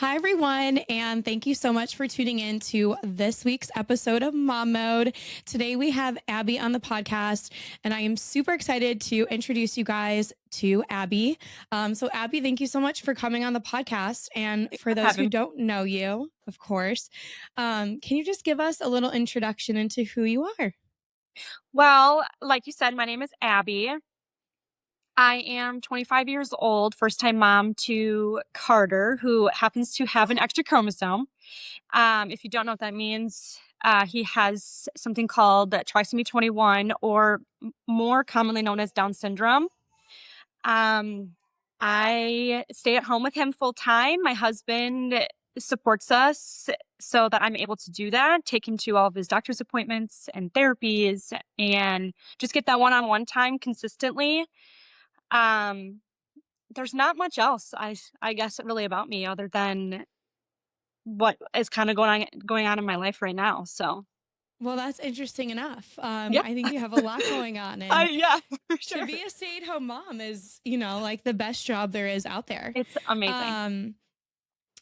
Hi, everyone, and thank you so much for tuning in to this week's episode of Mom Mode. Today, we have Abbi on the podcast, and I am super excited to introduce you guys to Abbi. So, Abbi, thank you so much for coming on the podcast. And for those who don't know you, of course, can you just give us a little introduction into who you are? Well, like you said, my name is Abbi. I am 25 years old, first-time mom to Carter, who happens to have an extra chromosome. If you don't know what that means, he has something called trisomy 21, or more commonly known as Down syndrome. Um, I stay at home with him full time. My husband supports us so that I'm able to do that, take him to all of his doctor's appointments and therapies, and just get that one-on-one time consistently. Um, there's not much else, I guess, really about me other than what is kind of going on in my life right now. So, Well, that's interesting enough. yeah, I think you have a lot going on, and yeah, for to sure. be a stay-at-home mom is, like the best job there is out there. It's amazing. Um,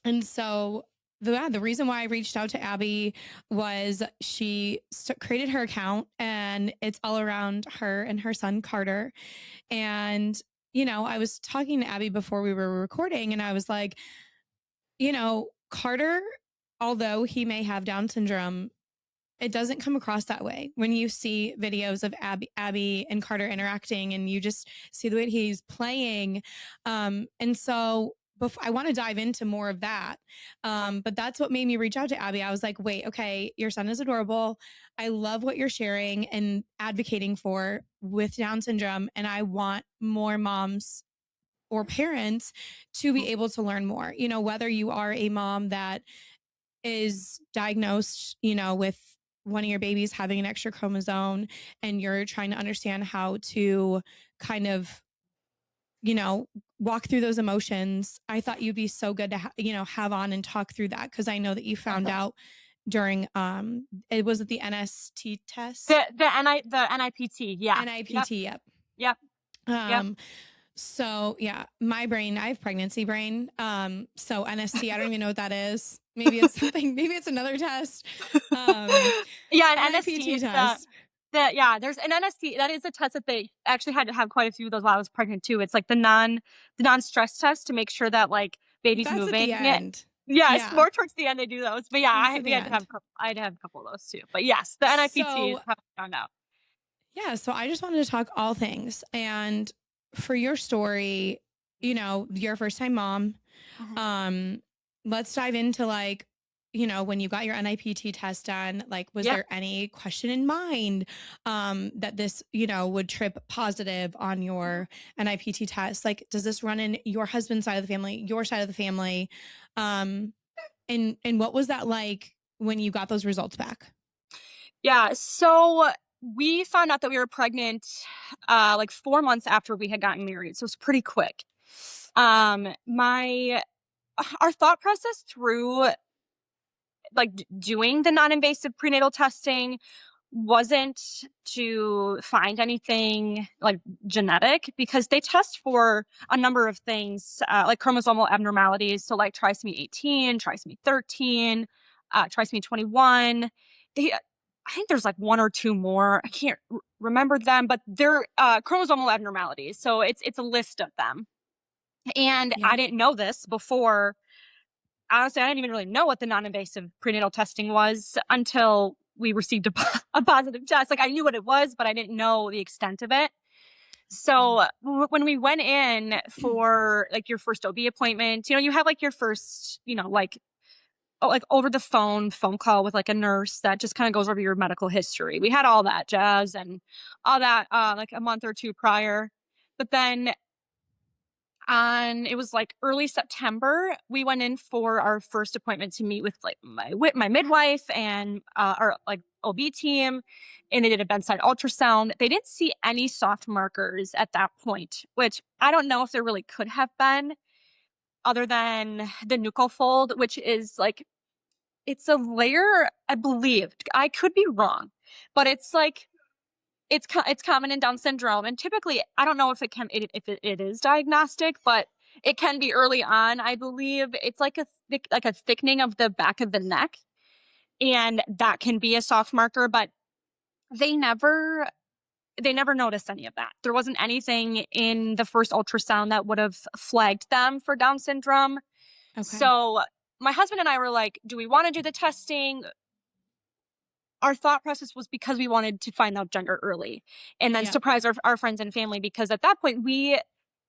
and so the reason why I reached out to Abbi was she created her account, and it's all around her and her son Carter. And I was talking to Abbi before we were recording, and I was like, Carter, although he may have Down syndrome, it doesn't come across that way when you see videos of Abbi and Carter interacting, and you just see the way he's playing. And so I want to dive into more of that. But that's what made me reach out to Abbi. I was like, wait, okay, your son is adorable. I love what you're sharing and advocating for with Down syndrome. And I want more moms or parents to be able to learn more, whether you are a mom that is diagnosed, with one of your babies having an extra chromosome, and you're trying to understand how to kind of, walk through those emotions. I thought you'd be so good to, have on and talk through that. Cause I know that you found out during, it was the NST test. The NIPT, yeah. NIPT. Yep. Yep. Yep. So yeah, my brain, I have pregnancy brain. So NST, I don't even know what that is. Maybe it's something, maybe it's another test. Yeah, an NIPT NST is test. there's an NST. That is a test that they actually had to have quite a few of those while I was pregnant too. It's like the non-stress test to make sure that like baby's That's at the moving. end. Yeah, it's Yeah. more towards the end they do those. But yeah, That's at the end. I had to have a couple of those too. But yes, the NIPT is So how I found out. yeah, so I just wanted to talk all things. And for your story, you're a first time mom. Mhm. Let's dive into like, when you got your NIPT test done, like, was Yeah. there any question in mind that this, would trip positive on your NIPT test? Like, does this run in your husband's side of the family, your side of the family? And what was that like when you got those results back? Yeah, so we found out that we were pregnant like 4 months after we had gotten married. So it's pretty quick. My our thought process through like doing the non-invasive prenatal testing wasn't to find anything like genetic, because they test for a number of things, like chromosomal abnormalities. So like trisomy 18, trisomy 13, trisomy 21. I think there's like one or two more. I can't remember them, but they're chromosomal abnormalities. So it's a list of them. And Yeah. I didn't know this before. Honestly, I didn't even really know what the non-invasive prenatal testing was until we received a positive test. Like I knew what it was, but I didn't know the extent of it. So when we went in for like your first OB appointment, you have like your first, like over the phone call with like a nurse that just kind of goes over your medical history. We had all that jazz and all that like a month or two prior. But then it was like early September, we went in for our first appointment to meet with like my midwife and our like OB team, and they did a bedside ultrasound. They didn't see any soft markers at that point, which I don't know if there really could have been, other than the nuchal fold, which is like, it's a layer, I believe. I could be wrong, but it's like it's common in Down syndrome, and typically I don't know if it is diagnostic, but It can be early on, I believe. It's like a thickening of the back of the neck, and that can be a soft marker, but they never they never noticed any of that. There wasn't anything in the first ultrasound that would have flagged them for Down syndrome. Okay. So my husband and I were like, do we want to do the testing? Our thought process was because we wanted to find out gender early and then Yeah. surprise our friends and family, because at that point we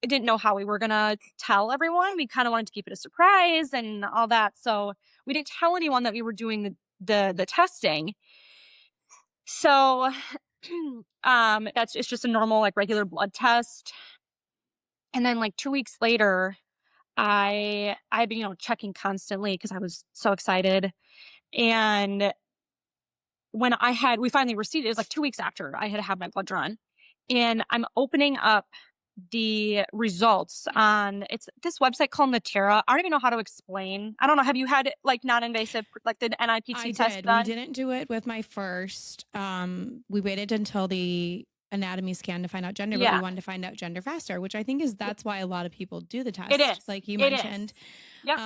didn't know how we were going to tell everyone. We kind of wanted to keep it a surprise and all that. So we didn't tell anyone that we were doing the testing. So that's it's just a normal like regular blood test. And then like 2 weeks later, I'd been, checking constantly because I was so excited. And when we finally received it, it was like 2 weeks after I had my blood drawn. And I'm opening up the results on it's this website called Natera. I don't even know how to explain. I don't know. Have you had like non-invasive, like the I NIPT test did. We done? didn't do it with my first. We waited until the anatomy scan to find out gender, but we Yeah, wanted to find out gender faster, which I think that's why a lot of people do the it test, is. like you It is. mentioned. Yep,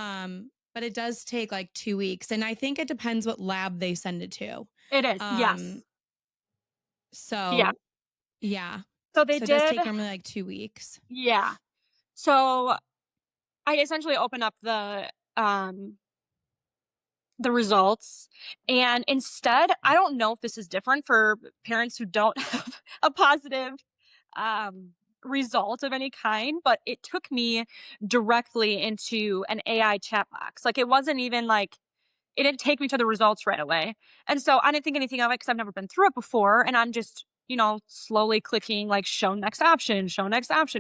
But it does take like 2 weeks, and I think it depends what lab they send it to. it is. Um, Yes. Yeah. so yeah, So they so it does did. take normally like 2 weeks. Yeah. So I essentially open up the results, and instead, I don't know if this is different for parents who don't have a positive um, result of any kind, but it took me directly into an AI chat box. Like it wasn't even like it didn't take me to the results right away. And so I didn't think anything of it because I've never been through it before. And I'm just, slowly clicking like show next option,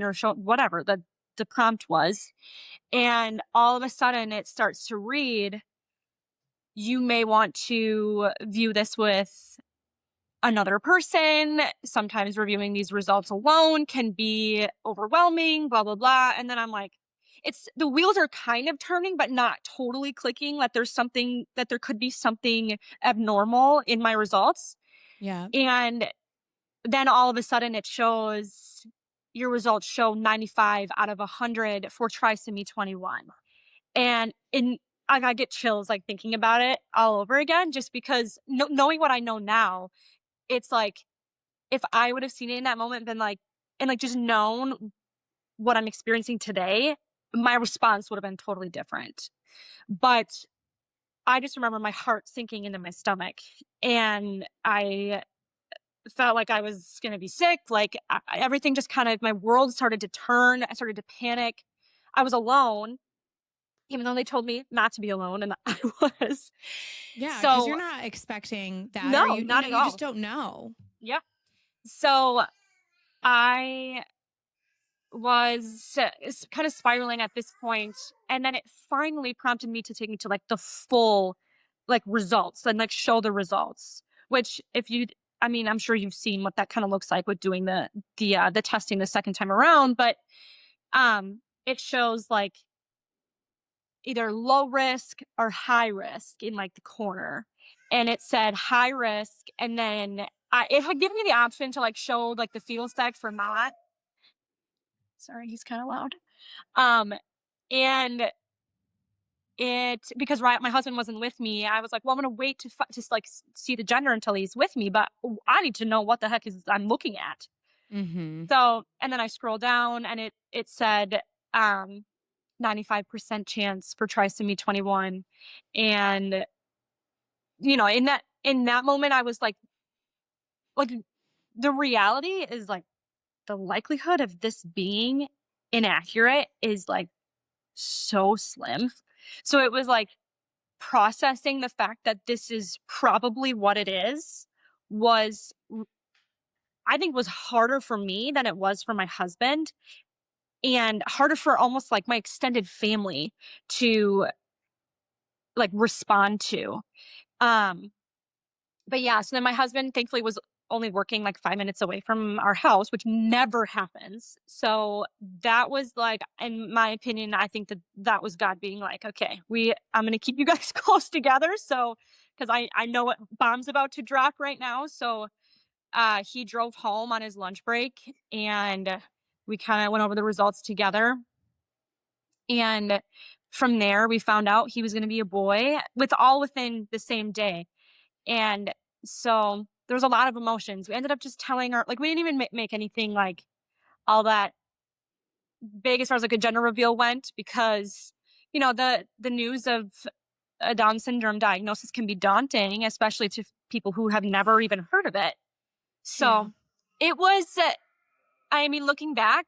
or show whatever the prompt was. And all of a sudden it starts to read, you may want to view this with another person. Sometimes reviewing these results alone can be overwhelming, blah, blah, blah. And then I'm like, it's the wheels are kind of turning, but not totally clicking that there could be something abnormal in my results. Yeah. And then all of a sudden it shows your results show 95 out of 100 for trisomy 21. And I get chills like thinking about it all over again, just because knowing what I know now, it's like, if I would have seen it in that moment, been like, and like just known what I'm experiencing today, my response would have been totally different. But I just remember my heart sinking into my stomach, and I felt like I was going to be sick. Like everything just kind of, my world started to turn. I started to panic. I was alone, even though they told me not to be alone, and I was. Yeah, because So, you're not expecting that, or no, you not know, at you just all. don't know. Yeah. So I was kind of spiraling at this point, and then it finally prompted me to take me to like the full like results and like show the results, which if you I mean, I'm sure you've seen what that kind of looks like with doing the testing the second time around, but it shows like either low risk or high risk in like the corner, and it said high risk, and then it had given me the option to like show like the fetal stack for not. Sorry, he's kind of loud. Um, and because my husband wasn't with me, I was like, well, I'm gonna wait to like see the gender until he's with me, but I need to know what the heck is I'm looking at. Mm-hmm. So, and then I scroll down, and it said 95% chance for trisomy 21, and in that moment, I was like the reality is like the likelihood of this being inaccurate is like so slim. So it was like processing the fact that this is probably what it is was I think was harder for me than it was for my husband, and harder for almost like my extended family to like respond to. Um but yeah, so then my husband thankfully was only working like 5 minutes away from our house, which never happens. So that was like, in my opinion, I think that was God being like, okay, I'm going to keep you guys close together. So, cause I know what bomb's about to drop right now. So, he drove home on his lunch break, and we kind of went over the results together. And from there, we found out he was going to be a boy all within the same day. And so there was a lot of emotions. We ended up just telling her, like, we didn't even make anything like all that big as far as like a gender reveal went, because, you know, the news of a Down syndrome diagnosis can be daunting, especially to people who have never even heard of it. So it was, I mean, looking back,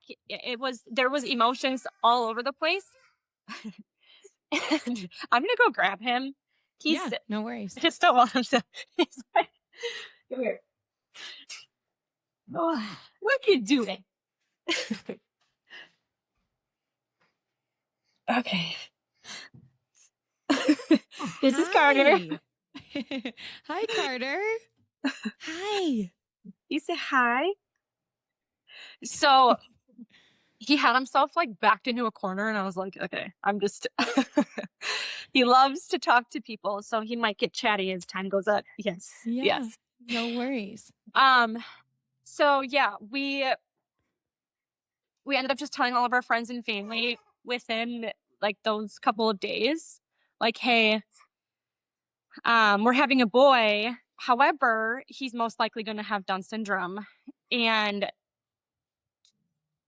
there was emotions all over the place. And I'm going to go grab him. No worries. I just don't want him to. He's like, come here. Oh, what are you doing? Okay. This is Carter. Hi, Carter. Hi. You say hi. So he had himself like backed into a corner, and I was like, okay, I'm just. He loves to talk to people, so he might get chatty as time goes up. Yes. Yeah. Yes. No worries. So yeah, we ended up just telling all of our friends and family within like those couple of days, like, hey, we're having a boy. However, he's most likely going to have Down syndrome. And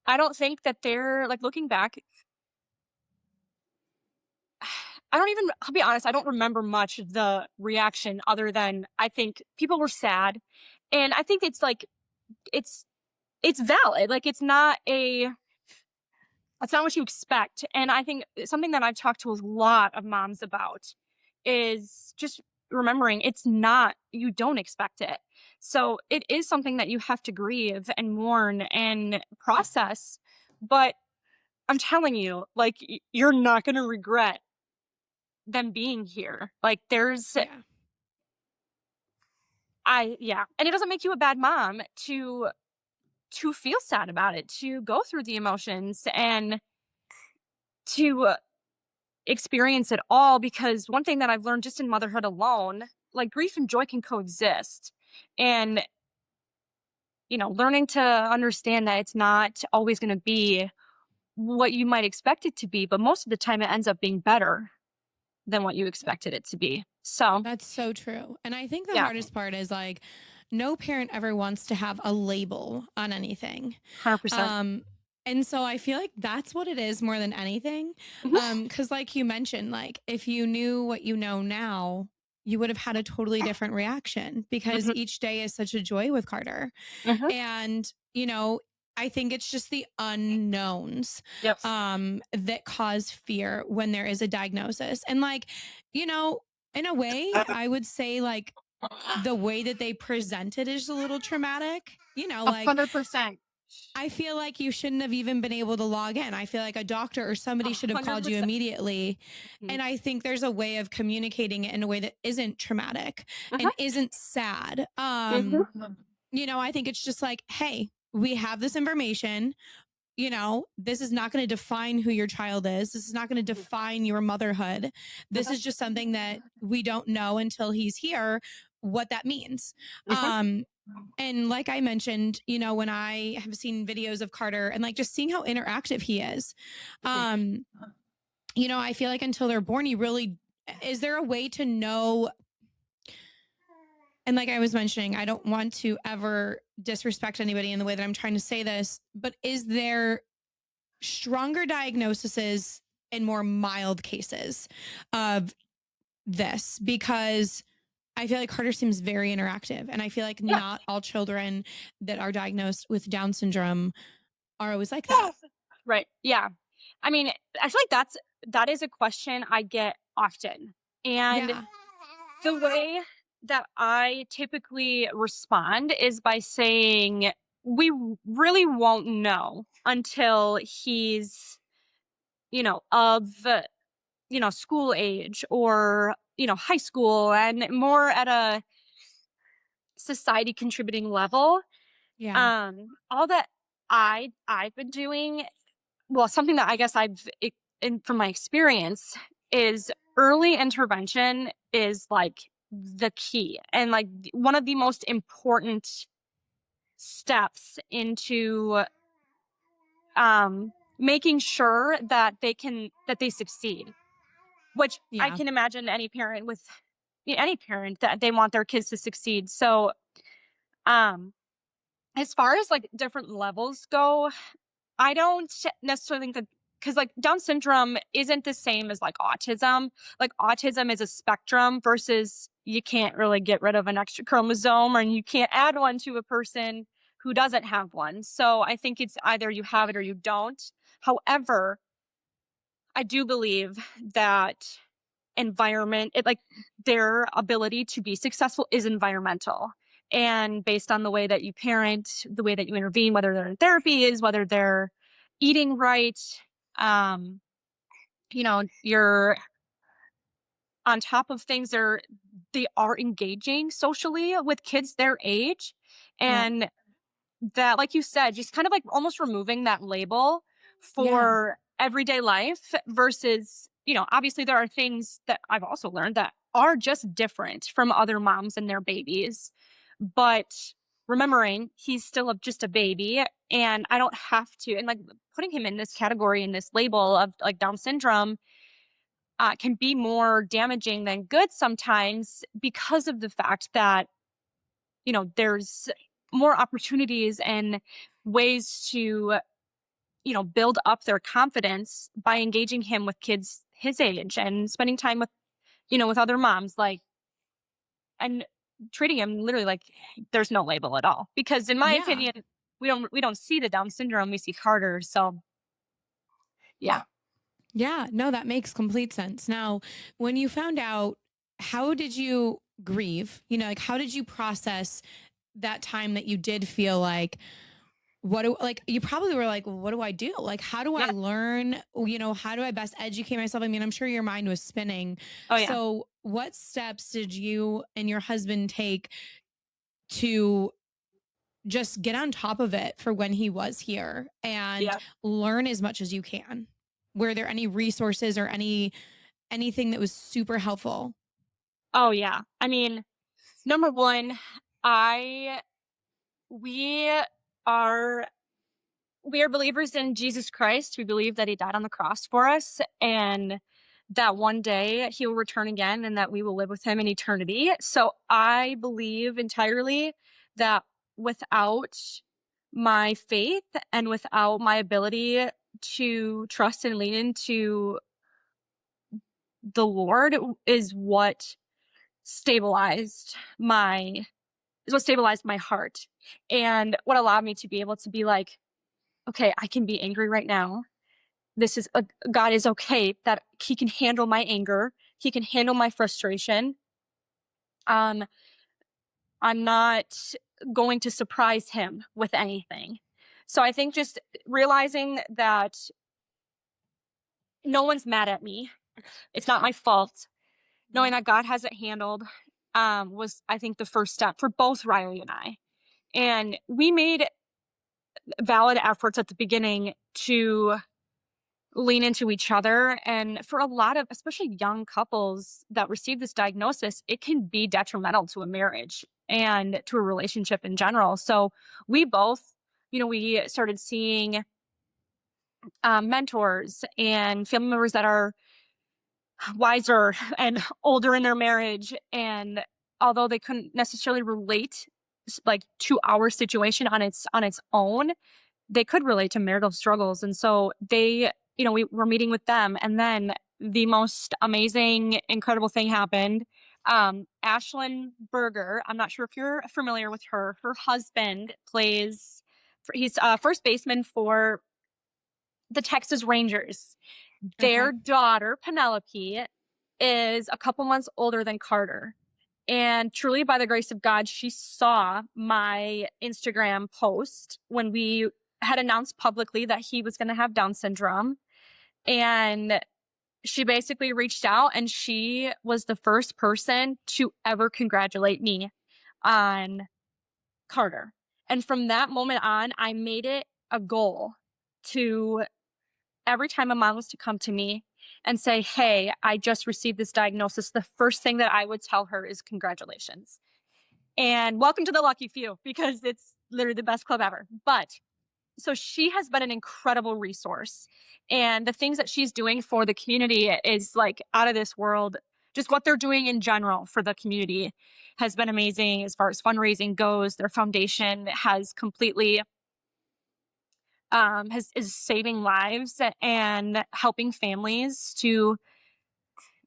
I don't think that they're like, looking back, I'll be honest, I don't remember much of the reaction other than I think people were sad. And I think it's like, it's valid. Like, that's not what you expect. And I think something that I've talked to a lot of moms about is just remembering you don't expect it. So it is something that you have to grieve and mourn and process. But I'm telling you, like, you're not going to regret them being here. Like, and it doesn't make you a bad mom to feel sad about it, to go through the emotions and to experience it all. Because one thing that I've learned just in motherhood alone, like, grief and joy can coexist. And, you know, learning to understand that it's not always going to be what you might expect it to be, but most of the time it ends up being better than what you expected it to be. So that's so true. And I think the hardest part is like, no parent ever wants to have a label on anything. 100%. And so I feel like that's what it is more than anything. Cause like you mentioned, like if you knew what you know now, you would have had a totally different reaction, because each day is such a joy with Carter. And, you know, I think it's just the unknowns that cause fear when there is a diagnosis. And like, you know, in a way, I would say like the way that they present it is a little traumatic, you know, like 100%. I feel like you shouldn't have even been able to log in. I feel like a doctor or somebody should have called you immediately. And I think there's a way of communicating it in a way that isn't traumatic and isn't sad. You know, I think it's just like, hey, we have this information. You know, this is not going to define who your child is. This is not going to define your motherhood. This is just something that we don't know until he's here, what that means. And like I mentioned, you know, when I have seen videos of Carter and like just seeing how interactive he is, you know, I feel like until they're born, is there a way to know? And like I was mentioning, I don't want to ever disrespect anybody in the way that I'm trying to say this, but is there stronger diagnoses and more mild cases of this? Because I feel like Carter seems very interactive, and I feel like not all children that are diagnosed with Down syndrome are always like that. Right. Yeah. I mean, I feel like that is a question I get often. And the way that I typically respond is by saying, we really won't know until he's, you know, of, you know, school age or, you know, high school, and more at a society contributing level. All that I've been doing, well, something that I guess from my experience, is early intervention is like the key, and like one of the most important steps into making sure that they succeed, which I Yeah. can imagine any parent that they want their kids to succeed. So, um, as far as like different levels go, I don't necessarily think that, because like Down syndrome isn't the same as like autism. Like autism is a spectrum versus you can't really get rid of an extra chromosome and you can't add one to a person who doesn't have one. So I think it's either you have it or you don't. However, I do believe that their ability to be successful is environmental. And based on the way that you parent, the way that you intervene, whether they're in therapy is, whether they're eating right, um, you're on top of things, they are engaging socially with kids their age. Yeah. And that, like you said, just kind of like almost removing that label Yeah. for everyday life versus, obviously there are things that I've also learned that are just different from other moms and their babies. But remembering he's still just a baby and I don't have to, and like putting him in this category, in this label of like Down syndrome, can be more damaging than good sometimes because of the fact that there's more opportunities and ways to, build up their confidence by engaging him with kids his age and spending time with other moms, like, and treating him literally like there's no label at all. Because in my Yeah. opinion, we don't see the Down syndrome, we see Carter. So yeah. Yeah. No, that makes complete sense. Now, when you found out, how did you grieve? Like, how did you process that time that you did feel like, like you probably were like, well, what do I do? Like, how do I Yeah. learn? How do I best educate myself? I mean, I'm sure your mind was spinning. Oh yeah. So, what steps did you and your husband take to just get on top of it for when he was here and Yeah. learn as much as you can? Were there any resources or anything that was super helpful? Oh yeah. I mean, number one, I we are we are believers in Jesus Christ. We believe that he died on the cross for us and that one day he will return again and that we will live with him in eternity. So I believe entirely that without my faith and without my ability to trust and lean into the Lord stabilized my is what stabilized my heart and what allowed me to be able to be like, okay, I can be angry right now. God is okay that he can handle my anger. He can handle my frustration. Um, I'm not going to surprise him with anything. So I think just realizing that no one's mad at me. It's not my fault. Knowing that God has it handled, was, I think, the first step for both Riley and I. And we made valid efforts at the beginning to lean into each other. And for a lot of, especially young couples that receive this diagnosis, it can be detrimental to a marriage and to a relationship in general. So we both, we started seeing mentors and family members that are wiser and older in their marriage. And although they couldn't necessarily relate like to our situation on its own, they could relate to marital struggles. And so we were meeting with them. And then the most amazing, incredible thing happened. Ashlyn Berger, I'm not sure if you're familiar with her. Her husband he's first baseman for the Texas Rangers. Okay. Their daughter, Penelope, is a couple months older than Carter. And truly, by the grace of God, she saw my Instagram post when we had announced publicly that he was going to have Down syndrome. And she basically reached out and she was the first person to ever congratulate me on Carter. And from that moment on, I made it a goal to, every time a mom was to come to me and say, hey, I just received this diagnosis, the first thing that I would tell her is congratulations. And welcome to the lucky few, because it's literally the best club ever. But so she has been an incredible resource, and the things that she's doing for the community is like out of this world. Just what they're doing in general for the community has been amazing as far as fundraising goes. Their foundation has completely is saving lives and helping families to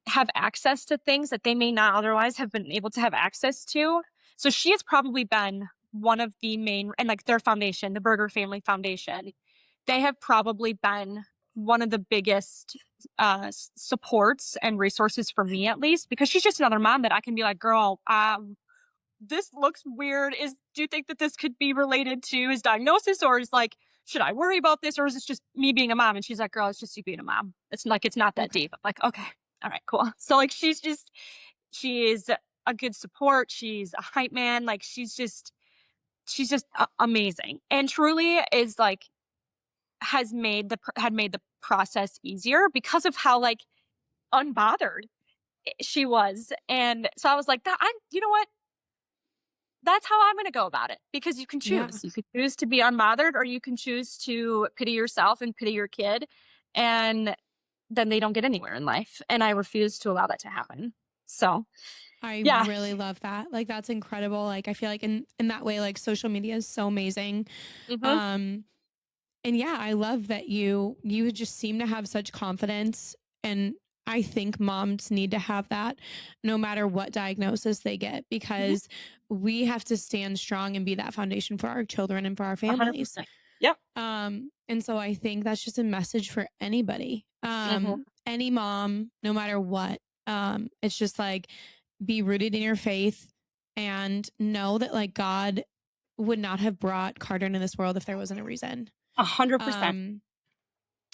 have access to things that they may not otherwise have been able to have access to. So she has probably been one of the main, and like their foundation, the Berger Family Foundation, they have probably been one of the biggest supports and resources for me, at least, because she's just another mom that I can be like, girl, this looks weird. Do you think that this could be related to his diagnosis, or is like, should I worry about this, or is this just me being a mom? And she's like, girl, it's just you being a mom. It's like, it's not that deep. I'm like, okay, all right, cool. So like, she is a good support. She's a hype man. Like she's just amazing, and truly is like, had made the process easier because of how like unbothered she was. And so I was like, you know what? That's how I'm going to go about it, because you can choose. Yeah. You can choose to be unbothered, or you can choose to pity yourself and pity your kid, and then they don't get anywhere in life. And I refuse to allow that to happen. So I yeah. really love that. Like, that's incredible. Like, I feel like in that way, like social media is so amazing. Mhm. And yeah, I love that you just seem to have such confidence, and I think moms need to have that no matter what diagnosis they get, because we have to stand strong and be that foundation for our children and for our families. 100%. Yep. And so I think that's just a message for anybody, any mom, no matter what. It's just like, be rooted in your faith and know that like God would not have brought Carter into this world if there wasn't a reason. 100%.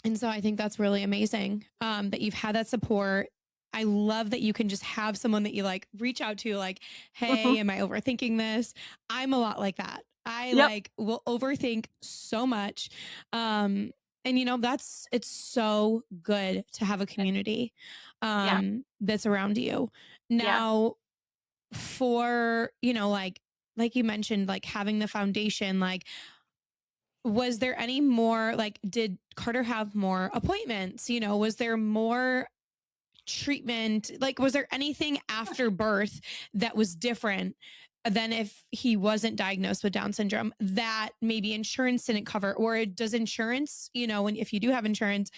And so I think that's really amazing, that you've had that support. I love that you can just have someone that you like reach out to, like, hey, am I overthinking this? I'm a lot like that. I like will overthink so much. And you know, it's so good to have a community that's around you. Now, for, you know, like you mentioned, like having the foundation, like, was there any more, like, did Carter have more appointments? You know, was there more treatment? Like, was there anything after birth that was different than if he wasn't diagnosed with Down syndrome that maybe insurance didn't cover? Or does insurance, you know, if you do have insurance,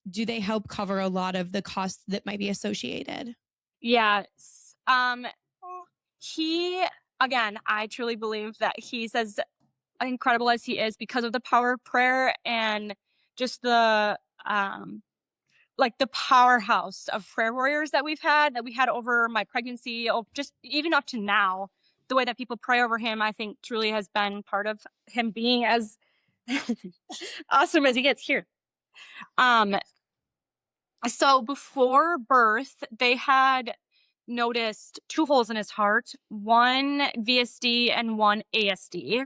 do they help cover a lot of the costs that might be associated? Yes. Again, I truly believe that he's as incredible as he is because of the power of prayer and just the like the powerhouse of prayer warriors that we had over my pregnancy, just even up to now. The way that people pray over him, I think truly has been part of him being as awesome as he gets here. So before birth, they had noticed 2 holes in his heart, one VSD and one ASD.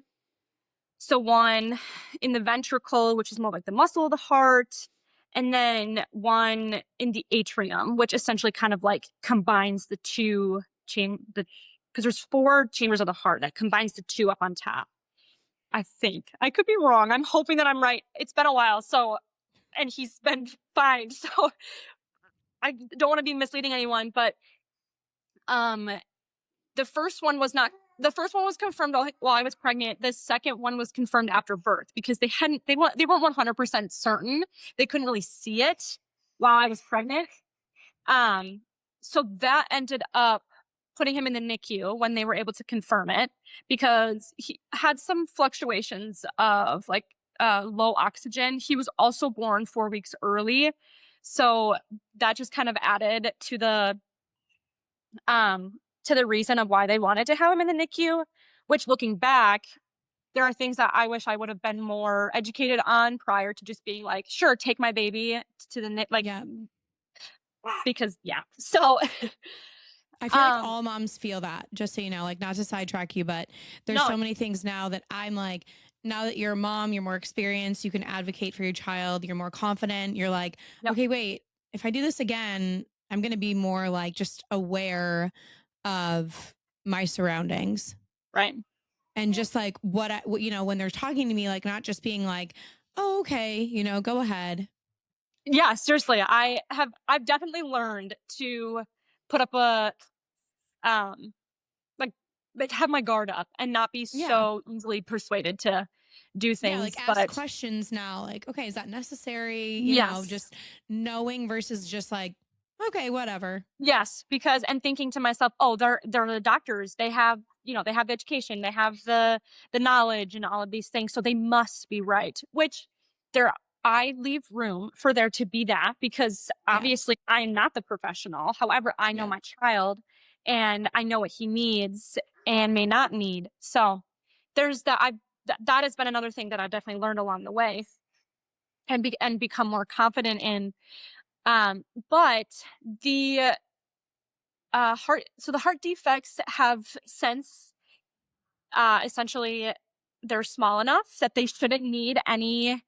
So one in the ventricle, which is more like the muscle of the heart, and then one in the atrium, which essentially kind of like combines the two because there's 4 chambers of the heart that combines the 2 up on top. I think. I could be wrong. I'm hoping that I'm right. It's been a while, and he's been fine. So I don't want to be misleading anyone, but the first one was confirmed while I was pregnant. The second one was confirmed after birth because they weren't 100% certain. They couldn't really see it while I was pregnant. So that ended up putting him in the NICU when they were able to confirm it, because he had some fluctuations of like low oxygen. He was also born 4 weeks early. So that just kind of added to the reason of why they wanted to have him in the NICU, which, looking back, there are things that I wish I would have been more educated on prior to just being like, sure, take my baby to the NICU. Because so I feel like all moms feel that, just so you know, like, not to sidetrack you, but there's so many things now that I'm like, now that you're a mom, you're more experienced, you can advocate for your child, you're more confident, you're like, okay, wait, if I do this again, I'm going to be more like just aware of my surroundings. Right. And just like when they're talking to me, like not just being like, oh, okay, go ahead. Yeah, seriously. I've definitely learned to put up um, like have my guard up and not be Yeah. so easily persuaded to do Yeah. Like things. ask But questions now. Like, okay, is that necessary? yes, Just knowing versus just like, okay, whatever. yes, because and thinking to myself, oh, they're the doctors. They have, they have the education, they have the knowledge and all of these things, so they must be right. Which there I leave room for there to be that because Yeah. obviously I am not the professional. However, I know Yeah. my child and I know what he needs and may not need. So there's that that has been another thing that I've definitely learned along the way and become more confident in. But the the heart defects have since essentially they're small enough that they shouldn't need any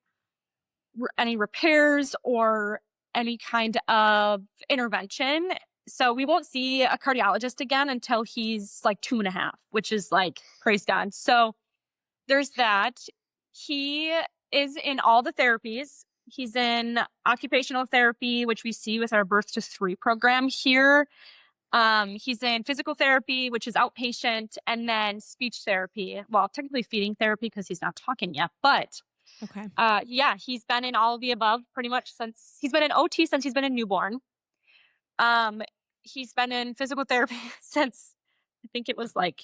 repairs or any kind of intervention. So we won't see a cardiologist again until he's like 2.5, which is like praise God. So there's that. He is in all the therapies. He's in occupational therapy, which we see with our Birth to 3 program here. He's in physical therapy, which is outpatient, and then speech therapy. Well, technically feeding therapy because he's not talking yet, but Okay. yeah, he's been in all of the above pretty much since he's been in OT since he's been a newborn. Um, he's been in physical therapy since I think it was like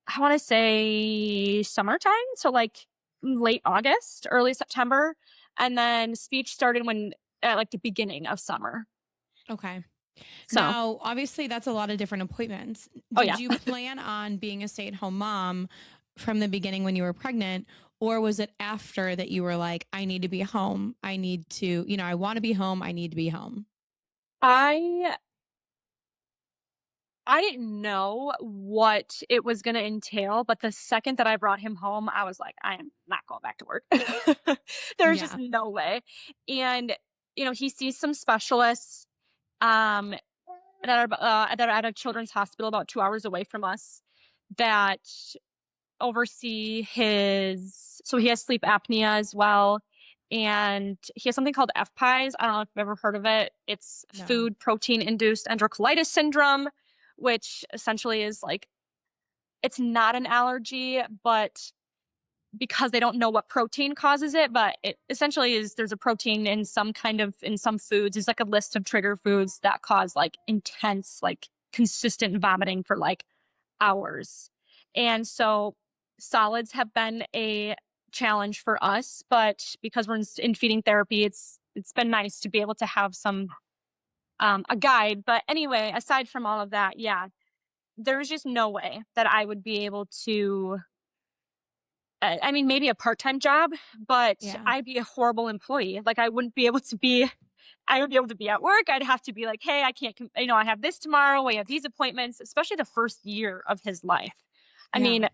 I want to say summertime, so like late August, early September, and then speech started when at like the beginning of summer. Okay. So, Now, obviously, that's a lot of different appointments. oh Did yeah. you plan on being a stay at home mom from the beginning when you were pregnant? Or was it after that you were like, I need to be home? I need to, I want to be home. I need to be home. I I didn't know what it was going to entail, but the second that I brought him home, I was like, I am not going back to work. There's just Yeah. no way. And he sees some specialists um that are at a children's hospital about 2 hours away from us that oversee so he has sleep apnea as well. And he has something called FPIES. I don't know if you've ever heard of it. It's No. food protein induced enterocolitis syndrome, which essentially is like, it's not an allergy, but because they don't know what protein causes it, but it essentially is there's a protein in in some foods. There's like a list of trigger foods that cause like intense, like consistent vomiting for like hours. And so solids have been a challenge for us, but because we're in feeding therapy, it's been nice to be able to have some a guide. But anyway, aside from all of that, yeah, there's just no way that I would be able to I mean, maybe a part-time job, but Yeah. I'd be a horrible employee. Like I would be able to be at work. I'd have to be like, hey, I can't, I have this tomorrow. We have these appointments, especially the first year of his life. I Yeah. mean,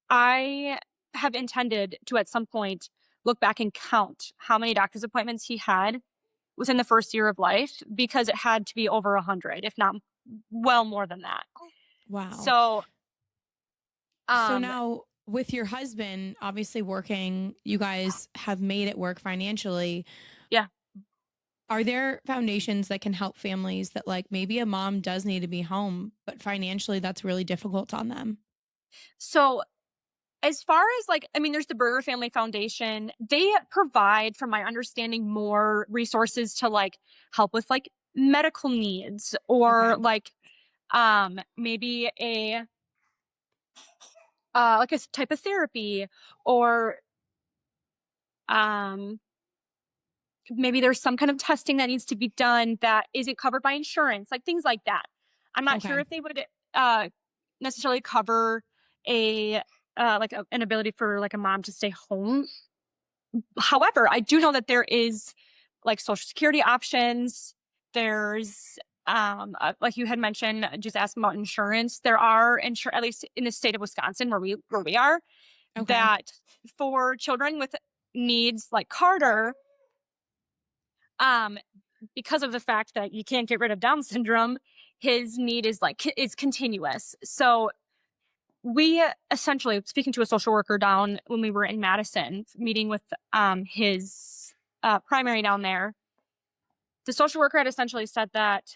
I have intended to at some point look back and count how many doctor's appointments he had within the first year of life because it had to be over 100, if not well more than that. Wow. So, So um, now with your husband obviously working, you guys have made it work financially. yeah. Are there foundations that can help families that like maybe a mom does need to be home, but financially that's really difficult on them? So as far as like, I mean, there's the Burger Family Foundation. They provide, from my understanding, more resources to like help with like medical needs or Okay. like maybe a like a type of therapy or um maybe there's some kind of testing that needs to be done that isn't covered by insurance, like things like that. I'm not sure Okay. if they would necessarily cover a an ability for like a mom to stay home. However, I do know that there is like social security options. There's like you had mentioned, just asking about insurance. There are at least in the state of Wisconsin where we are, Okay. that for children with needs like Carter, um, because of the fact that you can't get rid of Down syndrome, his need is continuous. So we essentially, speaking to a social worker down when we were in Madison, meeting with his primary down there, the social worker had essentially said that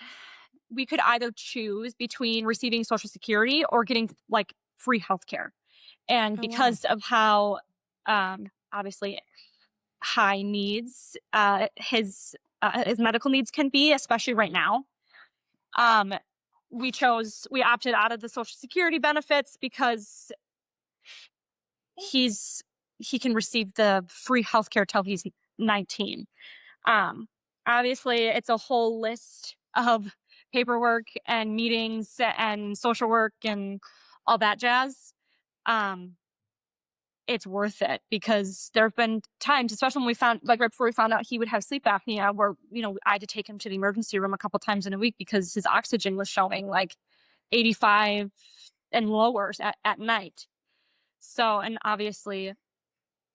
we could either choose between receiving Social Security or getting like free healthcare. And Oh, wow. because of how obviously high needs his medical needs can be, especially right now, we opted out of the Social Security benefits because he can receive the free healthcare till he's 19. Obviously, it's a whole list of paperwork and meetings and social work and all that jazz. It's worth it because there have been times, especially when we found, like right before we found out he would have sleep apnea, where, I had to take him to the emergency room a couple times in a week because his oxygen was showing like 85 and lower at night. So, and obviously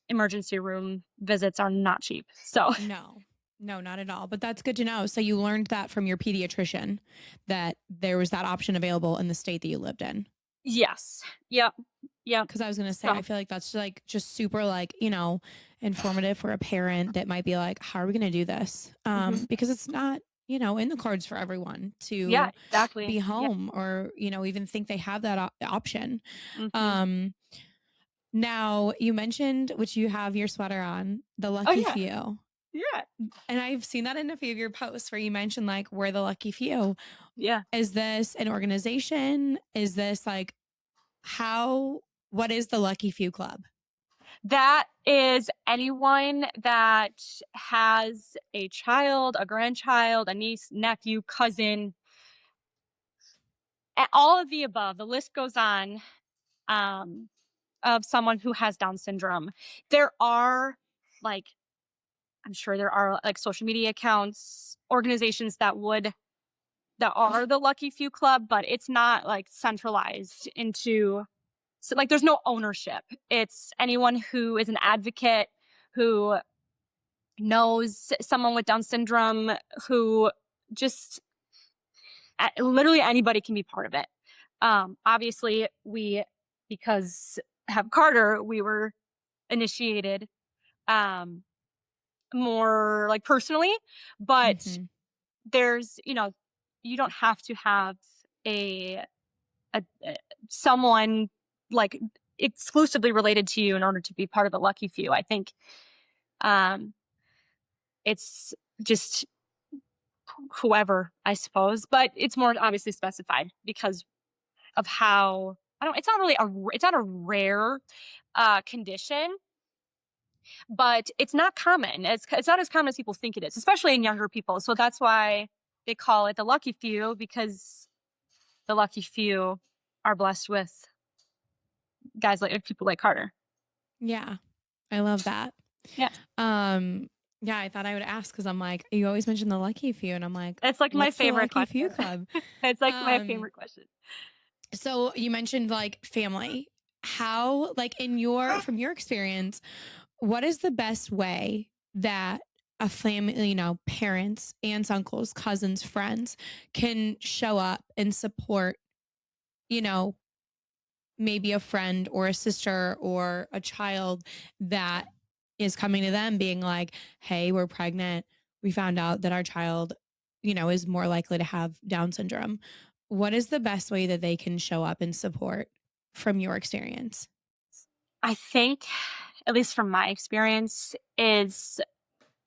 emergency room visits are not cheap. So No, not at all. But that's good to know. So you learned that from your pediatrician, that there was that option available in the state that you lived in. yes. Yep. Because I was going to say, I feel like that's like just super like, informative for a parent that might be like, how are we going to do this? Because it's not, in the cards for everyone to exactly. be home or, even think they have that option. Mm-hmm. Now you mentioned, which you have your sweater on, the lucky few. Yeah. And I've seen that in a few of your posts where you mentioned like, we're the lucky few. Yeah. Is this an organization? Is this like what is the Lucky Few Club? That is anyone that has a child, a grandchild, a niece, nephew, cousin, all of the above. The list goes on, of someone who has Down syndrome. There are I'm sure there are like social media accounts, organizations that are the Lucky Few Club, but it's not like centralized into, so like there's no ownership. It's anyone who is an advocate, who knows someone with Down syndrome, who just literally anybody can be part of it. Obviously because have Carter, we were initiated more like personally, but there's, you don't have to have a someone like exclusively related to you in order to be part of the Lucky Few. I think it's just whoever, I suppose, but it's more obviously specified because of how it's not a rare condition, but it's not common. It's not as common as people think it is, especially in younger people. So that's why they call it the Lucky Few, because the lucky few are blessed with guys like people like Carter. Yeah. I love that. Yeah. Yeah, I thought I would ask because I'm like, you always mention the Lucky Few, and I'm like, it's like my favorite Lucky question. Few Club. It's like my favorite question. So you mentioned like family. How, like from your experience, what is the best way that a family, parents, aunts, uncles, cousins, friends can show up and support, maybe a friend or a sister or a child that is coming to them being like, hey, we're pregnant. We found out that our child, is more likely to have Down syndrome. What is the best way that they can show up and support from your experience? I think, at least from my experience, is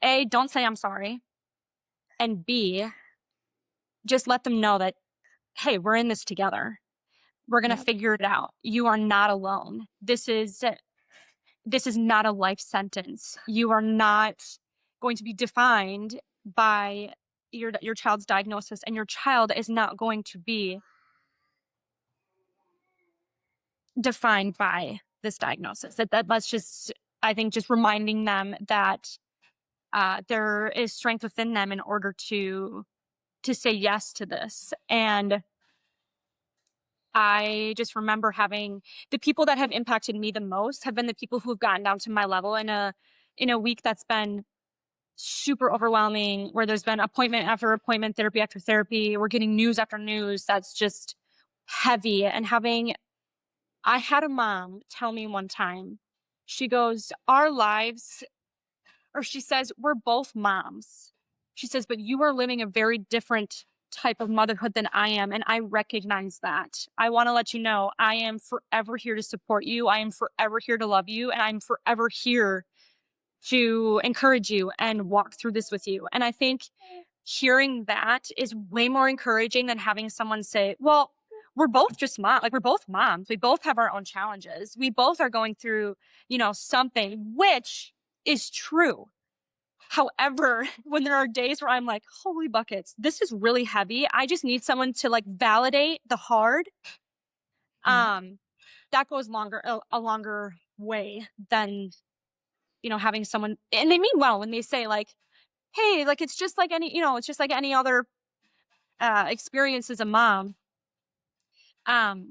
A, don't say I'm sorry. And B, just let them know that, hey, we're in this together. We're going to figure it out. You are not alone. This is not a life sentence. You are not going to be defined by your child's diagnosis, and your child is not going to be defined by this diagnosis. That's just, I think, just reminding them that there is strength within them in order to say yes to this. And I just remember having the people that have impacted me the most have been the people who have gotten down to my level in a week that's been super overwhelming, where there's been appointment after appointment, therapy after therapy. We're getting news after news that's just heavy, and having I had a mom tell me one time, she goes, our lives, or she says, we're both moms. She says, but you are living a very different type of motherhood than I am. And I recognize that. I want to let you know I am forever here to support you. I am forever here to love you. And I'm forever here to encourage you and walk through this with you. And I think hearing that is way more encouraging than having someone say, well, we're both just mom, like we're both moms. We both have our own challenges. We both are going through, something, which is true. However, when there are days where I'm like, holy buckets, this is really heavy. I just need someone to like validate the hard. Yeah. That goes a longer way than, having someone, and they mean well when they say like, hey, like, it's just like it's just like any other experience as a mom.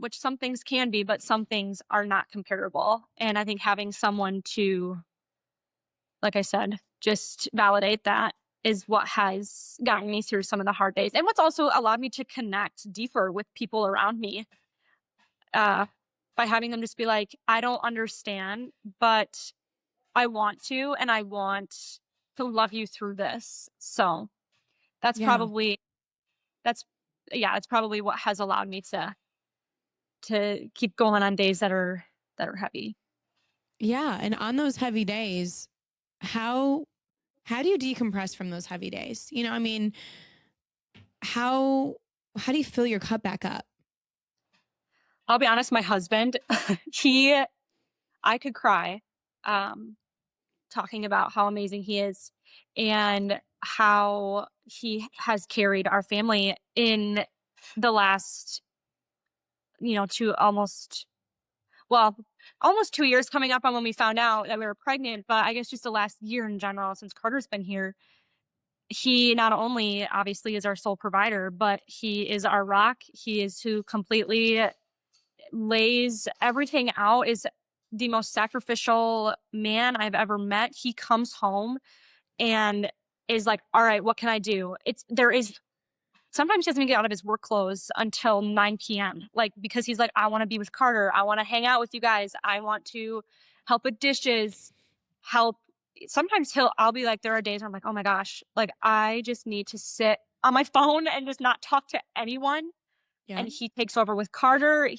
Which some things can be, but some things are not comparable. And I think having someone to, like I said, just validate that is what has gotten me through some of the hard days. And what's also allowed me to connect deeper with people around me, by having them just be like, I don't understand, but I want to, and I want to love you through this. So that's Yeah. probably, that's, yeah, it's probably what has allowed me to keep going on days that are heavy. Yeah. And on those heavy days, how how do you decompress from those heavy days? I mean, how how do you fill your cup back up? I'll be honest, my husband, he I could cry, um, talking about how amazing he is and how he has carried our family in the last, to almost 2 years coming up on when we found out that we were pregnant, but I guess just the last year in general since Carter's been here. He not only obviously is our sole provider, but he is our rock. He is who completely lays everything out, is the most sacrificial man I've ever met. He comes home and is like, all right, what can I do? There is sometimes he doesn't even get out of his work clothes until 9 p.m. Like, because he's like, I want to be with Carter. I want to hang out with you guys. I want to help with dishes, help. Sometimes I'll be like, there are days where I'm like, oh my gosh, like I just need to sit on my phone and just not talk to anyone. Yeah. And he takes over with Carter.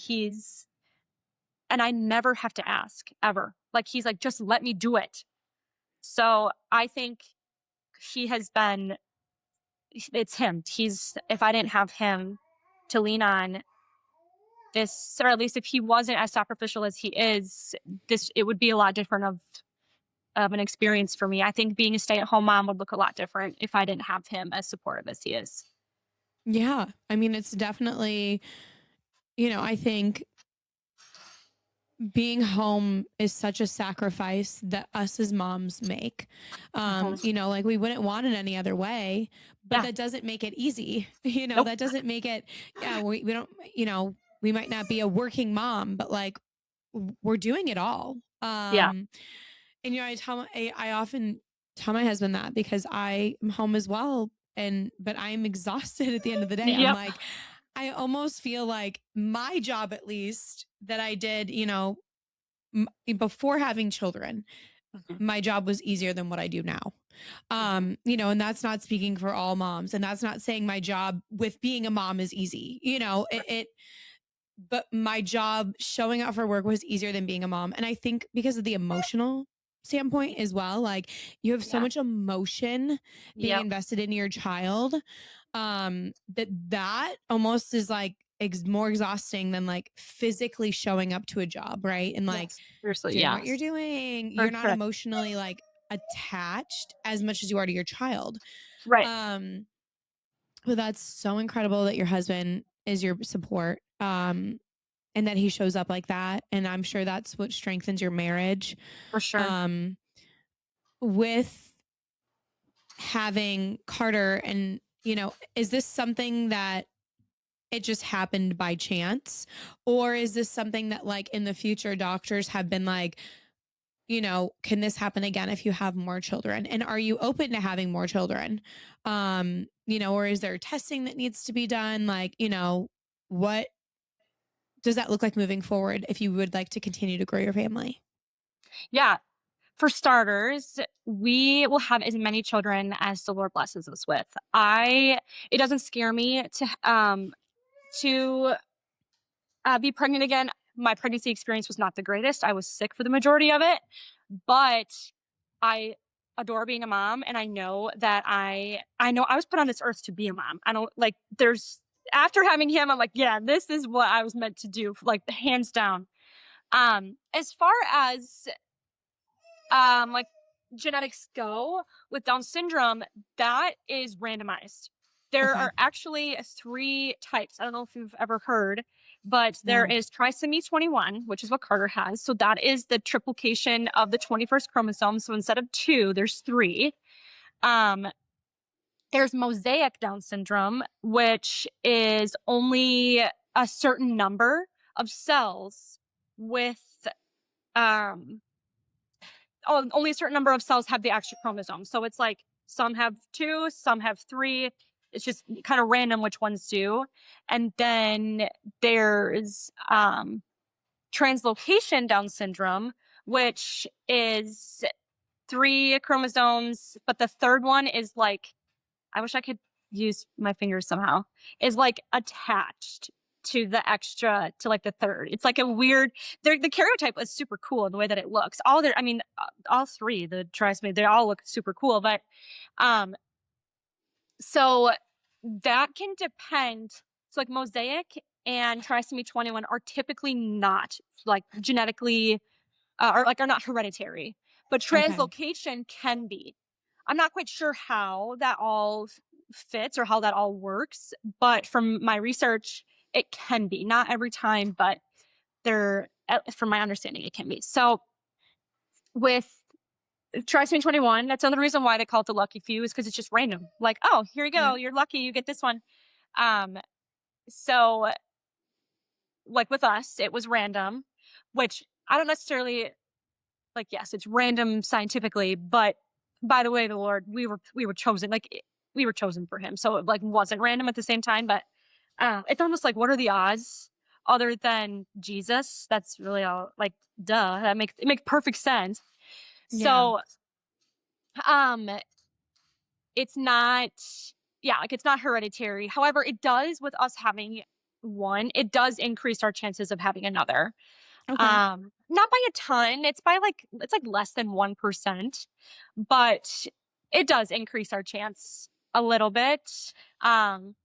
And I never have to ask ever. Like, he's like, just let me do it. So I think he has been, it's him. If I didn't have him to lean on this, or at least if he wasn't as sacrificial as he is, it would be a lot different of an experience for me. I think being a stay-at-home mom would look a lot different if I didn't have him as supportive as he is. Yeah. I mean, it's definitely, I think being home is such a sacrifice that us as moms make. Mhm. Like we wouldn't want it any other way, but Yeah. that doesn't make it easy. Nope. That doesn't make it, yeah, we don't, we might not be a working mom, but like we're doing it all. Yeah. And I often tell my husband that because I am home as well. But I'm exhausted at the end of the day. I'm Yep. like, I almost feel like my job, at least that I did, before having children, Mhm. my job was easier than what I do now. Mhm. And that's not speaking for all moms, and that's not saying my job with being a mom is easy. But my job showing up for work was easier than being a mom. And I think because of the emotional standpoint as well, like you have so Yeah. much emotion being Yep. invested in your child, that almost is like more exhausting than like physically showing up to a job, right? And like Yes. Seriously. doing what you're Yes. doing. For You're not sure. emotionally like attached as much as you are to your child. Right. Um, but that's so incredible that your husband is your support. And that he shows up like that. And I'm sure that's what strengthens your marriage. For sure. Um, with having Carter, and, is this something that it just happened by chance? Or is this something that, like, in the future, doctors have been like, can this happen again if you have more children? And are you open to having more children? Or is there testing that needs to be done? Like, what does that look like moving forward if you would like to continue to grow your family? Yeah. For starters, we will have as many children as the Lord blesses us with. It doesn't scare me to be pregnant again. My pregnancy experience was not the greatest. I was sick for the majority of it, but I adore being a mom, and I know that I know I was put on this earth to be a mom. I don't like there's after having him, I'm like, yeah, this is what I was meant to do, like hands down. As far as like genetics go with Down syndrome, that is randomized. There Okay. are actually 3 types. I don't know if you've ever heard, but there No. is trisomy 21, which is what Carter has. So that is the triplication of the 21st chromosome. So instead of 2, there's 3. Um, there's mosaic Down syndrome, which is only a certain number of cells with um only a certain number of cells have the extra chromosome. So it's like some have 2, some have 3. It's just kind of random which ones do. And then there's translocation Down syndrome, which is 3 chromosomes, but the third one is like, I wish I could use my fingers somehow, is like attached to the extra, to like the third. It's like a weird, the karyotype is super cool in the way that it looks. All 3, the trisomy, they all look super cool, but, so that can depend. So like mosaic and trisomy 21 are typically not like genetically, or like are not hereditary, but Okay. translocation can be. I'm not quite sure how that all fits or how that all works, but from my research, it can be. Not every time, but from my understanding, it can be. So with trisomy 21, that's another reason why they call it the lucky few, is because it's just random. Like, oh, here you Yeah. go. You're lucky. You get this one. Um, so like with us, it was random, which I don't necessarily like. Yes, it's random scientifically, but by the way, the Lord, we were chosen. Like we were chosen for Him, so it like wasn't random at the same time. But it's almost like, what are the odds other than Jesus? That's really all. Like, duh, it makes perfect sense. Yeah. So, um, it's not, yeah, like it's not hereditary. However, it does with us having one. It does increase our chances of having another. Okay. Not by a ton. It's like less than 1%, but it does increase our chance a little bit. Um,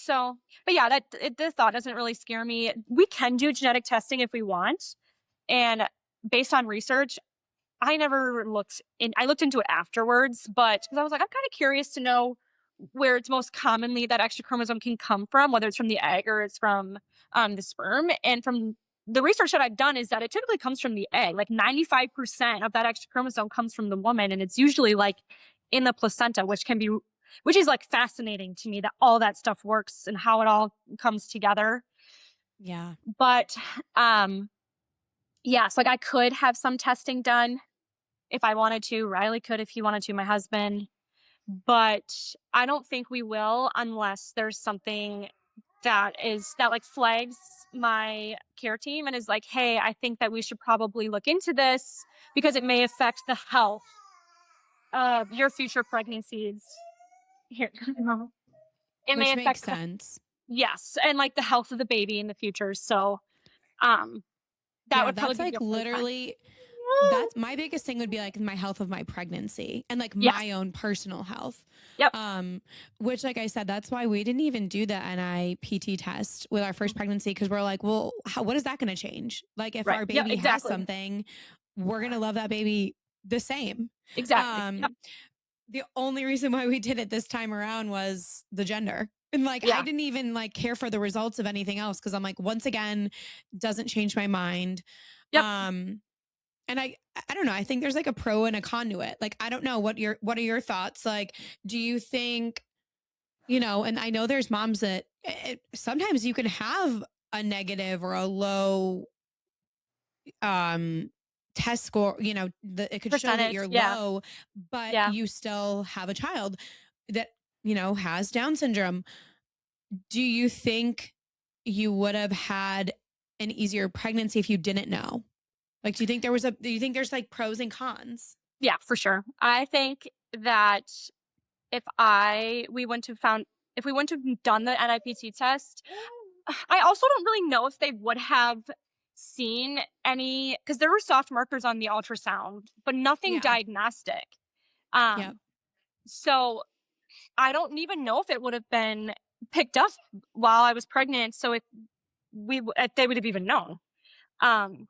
but yeah, the thought doesn't really scare me. We can do genetic testing if we want. And based on research, I looked into it afterwards, but because I was like, I'm kind of curious to know where it's most commonly that extra chromosome can come from, whether it's from the egg or it's from the sperm. And from the research that I've done is that it typically comes from the egg. Like 95% of that extra chromosome comes from the woman, and it's usually like in the placenta, which is like fascinating to me that all that stuff works and how it all comes together. Yeah. But yes, like I could have some testing done if I wanted to. Riley could if he wanted to, my husband. But I don't think we will unless there's something that like flags my care team and is like, hey, I think that we should probably look into this because it may affect the health of your future pregnancies. Here. It may Which makes affect sense. yes, and like the health of the baby in the future. So um that Yeah, would probably that's be like the only time. literally that's my biggest thing would be like my health of my pregnancy and like Yes. my own personal health. Yep. Which like I said, that's why we didn't even do the NIPT test with our first pregnancy because we're like, well, what is that going to change? Like if Right. our Yeah, baby has exactly. something, we're going to love that baby the same. Exactly. Yep. Um, the only reason why we did it this time around was the gender. And like I Yeah. didn't even like care for the results of anything else because I'm like, once again, doesn't change my mind. Yep. And I don't know. I think there's like a pro and a con to it. Like I don't know what are your thoughts? Like, do you think, and I know there's moms that sometimes you can have a negative or a low test score, it could show that Percentage. you're Yeah. low, but Yeah. you still have a child that, has Down syndrome. Do you think, you would have had an easier pregnancy if you didn't know? Like, do you think there's like pros and cons? Yeah, for sure. I think that if we wouldn't have done the NIPT test, I also don't really know if they would have seen any, because there were soft markers on the ultrasound, but nothing Yeah. diagnostic. Yep. So I don't even know if it would have been picked up while I was pregnant. So if they would have even known. Um,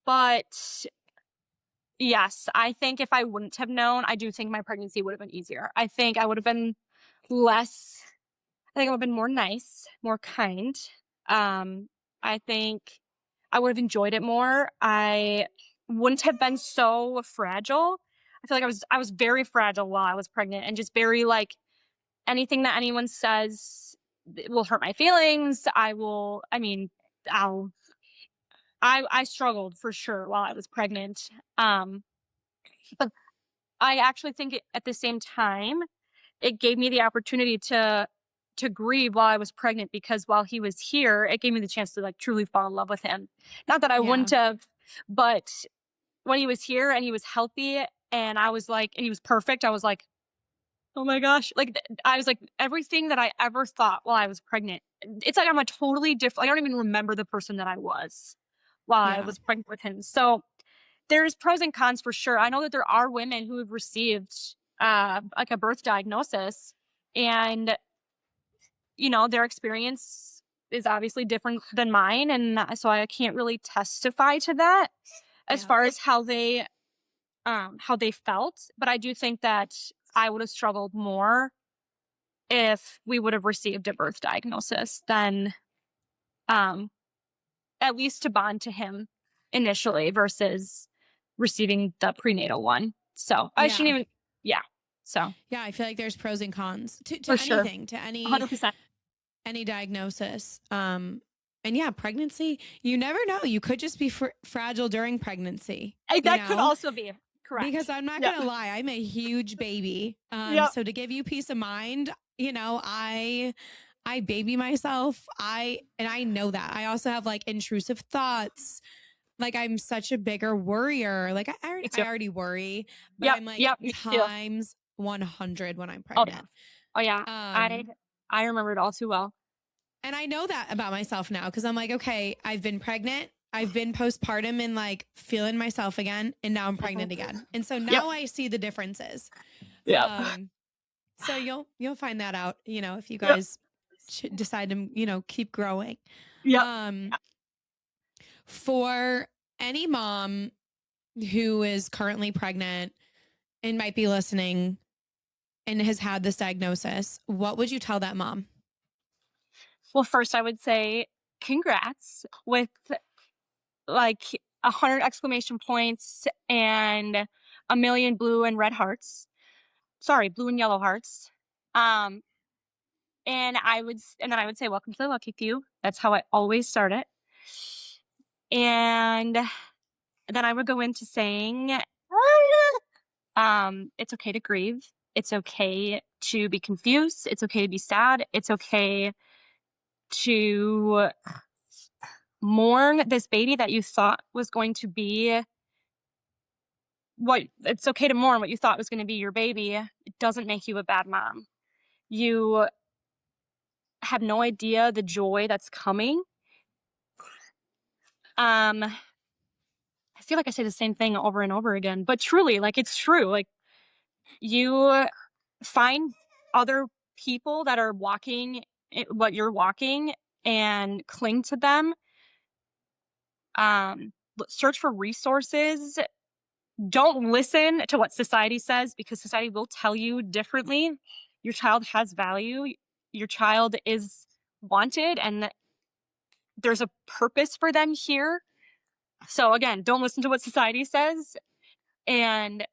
but yes, I think if I wouldn't have known, I do think my pregnancy would have been easier. I think I would have been more nice, more kind. I think I would have enjoyed it more. I wouldn't have been so fragile. I feel like I was very fragile while I was pregnant, and just very like, anything that anyone says will hurt my feelings. I struggled for sure while I was pregnant. But I actually think at the same time, it gave me the opportunity to grieve while I was pregnant, because while he was here, it gave me the chance to like truly fall in love with him. Not that I wouldn't have, but when he was here and he was healthy and and he was perfect, I was like, oh my gosh. Like, I was like, everything that I ever thought while I was pregnant, it's like I'm a totally different, I don't even remember the person that I was while I Yeah. was pregnant with him. So there's pros and cons for sure. I know that there are women who have received like a birth diagnosis, and their experience is obviously different than mine, and so I can't really testify to that as Yeah. far as how they felt. But I do think that I would have struggled more if we would have received a birth diagnosis than at least to bond to him initially versus receiving the prenatal one. So I shouldn't Yeah. even, yeah. So Yeah. I feel like there's pros and cons for to sure, anything, to 100%. any diagnosis. And yeah, pregnancy, you never know. You could just be fragile during pregnancy, That could also be because correct. I'm not Yep. going to lie. I'm a huge baby. Yep. So to give you peace of mind, I baby myself. And I know that. I also have like intrusive thoughts. Like, I'm such a bigger worrier. Like, I already worry, but Yep. I'm like Yep. Me too. times 100 when I'm Oh yeah. pregnant. Oh yeah. Um, I remember it all too well. and I know that about myself now, because I'm like, okay, I've been pregnant. I've been postpartum and like feeling myself again. And now I'm pregnant again. And so Yep. now I see the differences. Yep. So you'll find that out, if you Yep. guys decide to, keep growing. Yep. For any mom who is currently pregnant and might be listening and has had this diagnosis, what would you tell that mom? Well, first I would say congrats with like 100 exclamation points and a million blue and red hearts. Sorry, blue and yellow hearts. Um, and then I would say, welcome to the lucky few. That's how I always start it. And then I would go into saying, it's okay to grieve. It's okay to be confused. It's okay to be sad. It's okay to mourn this baby that you thought was going to be it's okay to mourn what you thought was going to be your baby. It doesn't make you a bad mom. You have no idea the joy that's coming. I feel like I say the same thing over and over again, but truly, like, it's true. Like, you find other people that are walking what you're walking and cling to them. Search for resources. Don't listen to what society says, because society will tell you differently. Your child has value. Your child is wanted, and there's a purpose for them here. So again, don't listen to what society says, and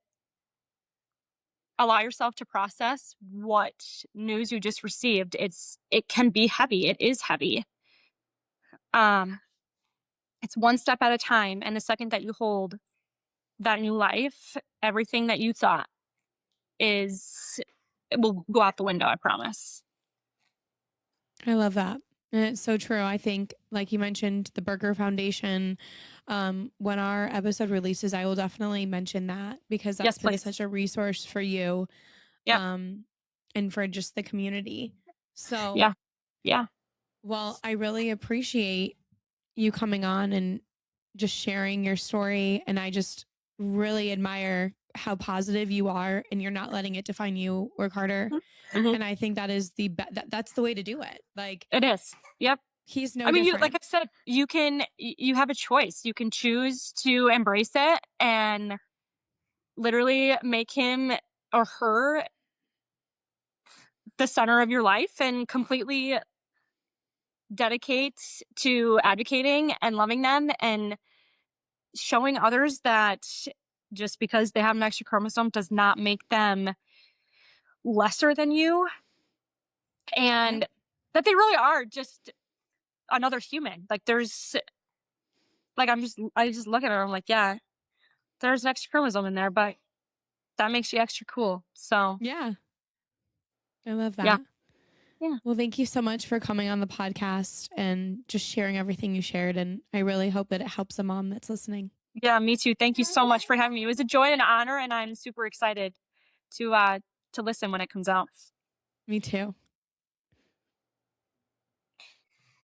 allow yourself to process what news you just received. It can be heavy. It is heavy. It's one step at a time, and the second that you hold that new life, everything that you thought it will go out the window, I promise. I love that. And it's so true. I think, like you mentioned, the Burger Foundation. When our episode releases, I will definitely mention that because Yes, that's been please. such a resource for you, Yep. and for just the community. So, Yeah. Yeah. well, I really appreciate you coming on and just sharing your story. And I just really admire how positive you are and you're not letting it define you or Carter. Mm-hmm. And I think that is that's the way to do it. Like, It is. Yep. he's no I mean, like I different. said, you have a choice. You can choose to embrace it and literally make him or her the center of your life and completely dedicate to advocating and loving them and showing others that just because they have an extra chromosome does not make them lesser than you, Yep. and that they really are just another human. Like there's like I just look at her, I'm like, yeah, there's an extra chromosome in there, but that makes you extra cool. So Yeah. I love yeah. that. Yeah. Well, thank you so much for coming on the podcast and just sharing everything you shared. And I really hope that it helps a mom that's listening. Yeah, me too. Thank you so much for having me. It was a joy and an honor, and I'm super excited to listen when it comes out. Me too.